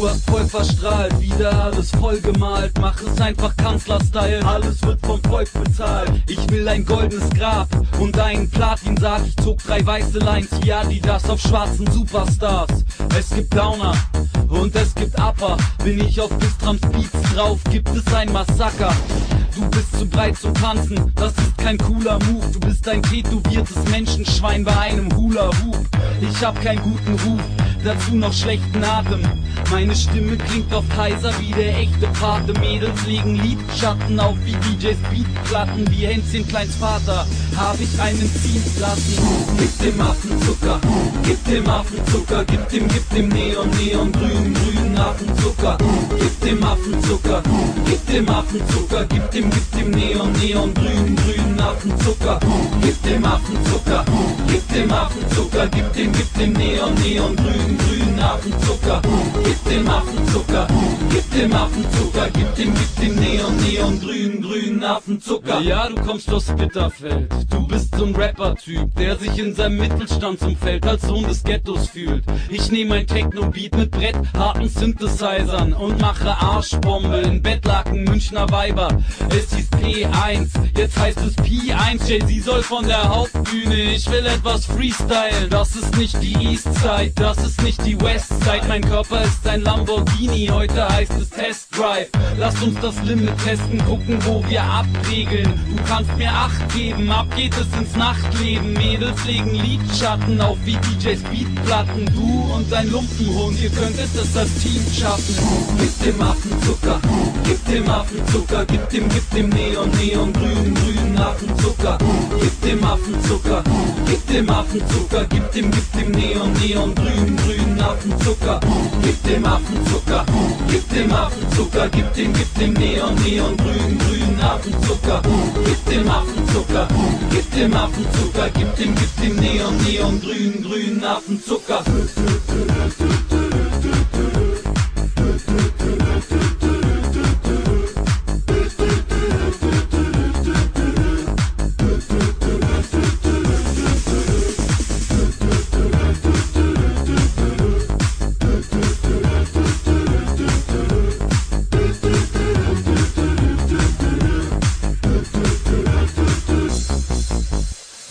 Du hast voll verstrahlt, wieder alles voll gemalt. Mach es einfach Kanzler-Style, alles wird vom Volk bezahlt. Ich will ein goldenes Grab und einen Platin-Sarg. Ich zog 3 weiße Lines, ja, die das auf schwarzen Superstars. Es gibt Downer und es gibt Upper. Bin ich auf Bistrams Beats drauf, gibt es ein Massaker. Du bist zu breit zum Tanzen, das ist kein cooler Move. Du bist ein tätowiertes Menschenschwein bei einem Hula-Hoop. Ich hab keinen guten Ruf, dazu noch schlechten Atem. Meine Stimme klingt oft heiser wie der echte Pate. Mädels legen Lidschatten auf wie DJs Beatplatten. Wie Hänschen Kleins Vater hab ich einen ziehen lassen. Gib dem Affen Zucker, gib dem Affen Zucker, gib dem Neon, grünen Affen Zucker. Gib dem Affen Zucker, gib dem Affen Zucker, gib dem Neon, grünen Affen Zucker. Gib dem Affen Zucker, gib dem Affen Zucker, gib dem Neon, grünen Affen Zucker. Gib dem Affen Zucker, gib dem Affen Zucker, gib dem Neon, grünen Affen Zucker. Ja, du kommst aus Bitterfeld, du bist so ein Rapper-Typ, der sich in seinem Mittelstandsumfeld als Sohn des Ghettos fühlt. Ich nehme ein Techno-Beat mit harten Synthesizern und mache Arschbombe in Bettlaken Münchner Weiber. Es hieß P1, jetzt heißt es P1. Jay-Z soll von der Hauptbühne, ich will etwas freestylen. Das ist nicht die Eastside, das ist nicht die Westside. Mein Körper ist ein Lamborghini, heute heißt es Test Drive. Lass uns das Limit testen, gucken wo wir abregeln. Du kannst mir 8 geben, ab geht es ins Nachtleben. Mädels legen Lidschatten auf wie DJs Beatplatten. Du und dein Lumpenhund, ihr könntet es als Team schaffen. Gib dem Affen Zucker, gib dem Affen Zucker, gib dem Neon, grünen Affen Zucker. Gib dem Affen Zucker, gib dem Affen Zucker, gib dem Neon, grünen Affen Zucker. Gib dem Affen Zucker, gib dem Affen Zucker, gib dem Neon, grünen Affen Zucker. Gib dem Affen Zucker, gib dem Affen Zucker, gib dem Neon, grünen Affen Zucker.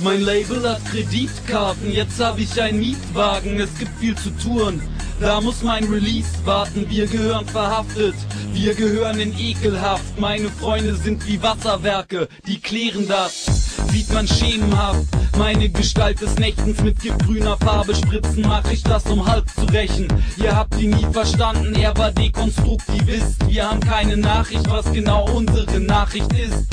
Mein Label hat Kreditkarten, jetzt hab ich einen Mietwagen, es gibt viel zu tun, da muss mein Release warten. Wir gehören verhaftet, wir gehören in ekelhaft. Meine Freunde sind wie Wasserwerke, die klären das, sieht man schemenhaft. Meine Gestalt des Nächtens mit giftgrüner Farbe spritzen, mach ich das um halb zu rächen. Ihr habt ihn nie verstanden, er war Dekonstruktivist. Wir haben keine Nachricht, was genau unsere Nachricht ist.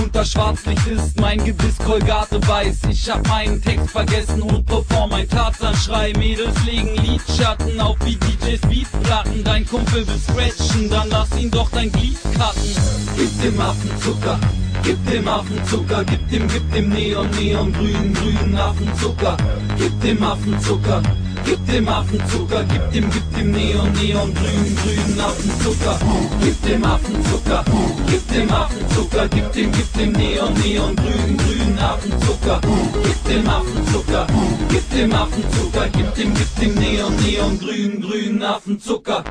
Unter Schwarzlicht ist mein Gebiss Kolgate weiß. Ich hab meinen Text vergessen und perform ein Tarzanschrei. Mädels legen Lidschatten auf wie DJs Beatplatten. Dein Kumpel will scratchen, dann lass ihn doch dein Glied cutten. Gib dem Affen Zucker, gib dem Affen Zucker, gib dem Neon, grünen Affen Zucker. Gib dem Affen Zucker, gib dem Affen Zucker, gib dem Neon, grünen Affen Zucker. Gib dem Affen Zucker, gib dem Affen Zucker, gib dem Neon, grünen Affen Zucker. Gib dem Affen Zucker, gib dem Affen Zucker, gib dem Neon, grünen Affen Zucker.